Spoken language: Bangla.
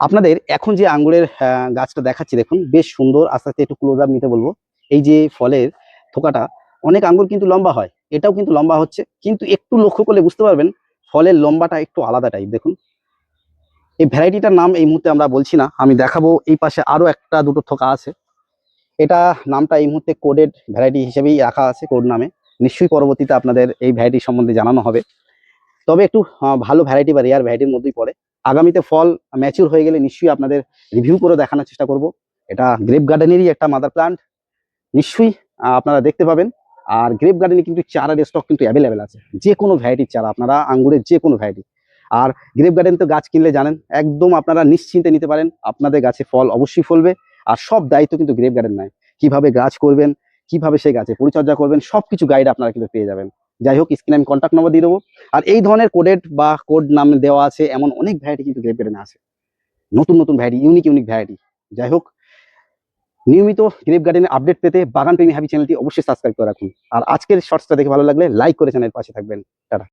আপনাদের এখন যে আঙ্গুরের গাছটা দেখাচ্ছি দেখুন বেশ সুন্দর। আস্তে আস্তে একটু ক্লোজ আপ নিতে বলবো। এই যে ফলের থোকাটা, অনেক আঙ্গুর কিন্তু লম্বা হয়, এটাও কিন্তু লম্বা হচ্ছে, কিন্তু একটু লক্ষ্য করলে বুঝতে পারবেন ফলের লম্বাটা একটু আলাদা টাইপ। দেখুন এই ভ্যারাইটিটার নাম এই মুহূর্তে আমরা বলছি না, আমি দেখাবো। এই পাশে আরো একটা দুটো থোকা আছে, এটা নামটা এই মুহূর্তে কোডেড ভ্যারাইটি হিসেবেই রাখা আছে, কোড নামে। নিশ্চয়ই পরবর্তীতে আপনাদের এই ভ্যারাইটি সম্বন্ধে জানানো হবে। তবে একটু ভালো ভ্যারাইটি বা রেয়ার ভ্যারাইটির মধ্যেই পড়ে। আগামীতে ফল ম্যাচিউর হয়ে গেলে নিশ্চয়ই আপনাদের রিভিউ করে দেখানোর চেষ্টা করব। এটা গ্রেপ গার্ডেনেরই একটা মাদার প্লান্ট, নিশ্চয়ই আপনারা দেখতে পাবেন। আর গ্রেপ গার্ডেনে কিন্তু চারার স্টক কিন্তু অ্যাভেলেবেল আছে, যে কোনো ভ্যারাইটির চারা, আপনারা আঙ্গুরের যে কোনো ভ্যারাইটি। আর গ্রেপ গার্ডেন তো গাছ কিনলে জানেন একদম আপনারা নিশ্চিন্তে নিতে পারেন, আপনাদের গাছে ফল অবশ্যই ফলবে। আর সব দায়িত্ব কিন্তু গ্রেপ গার্ডেন নেয়, কিভাবে গাছ করবেন, কিভাবে সেই গাছে পরিচর্যা করবেন, সবকিছু গাইড আপনারা কিন্তু পেয়ে যাবেন। যাই হোক, স্ক্রিনে আমি কন্ট্যাক্ট নম্বর দিয়ে দেবো। আর এই ধরনের কোডেড বা কোড নাম দেওয়া আছে এমন অনেক ভ্যারাইটি কিন্তু গ্রেপ গার্ডেনে আছে, নতুন নতুন ভ্যারাইটি, ইউনিক ইউনিক ভ্যারাইটি। যাই হোক, নিয়মিত গ্রেপ গার্ডেনের আপডেট পেতে বাগান প্রেমী হ্যাপি চ্যানেলটি অবশ্যই সাবস্ক্রাইব করে রাখুন। আর আজকের শর্টসটা দেখে ভালো লাগলে লাইক করে চ্যানেলের পাশে থাকবেন। টাটা।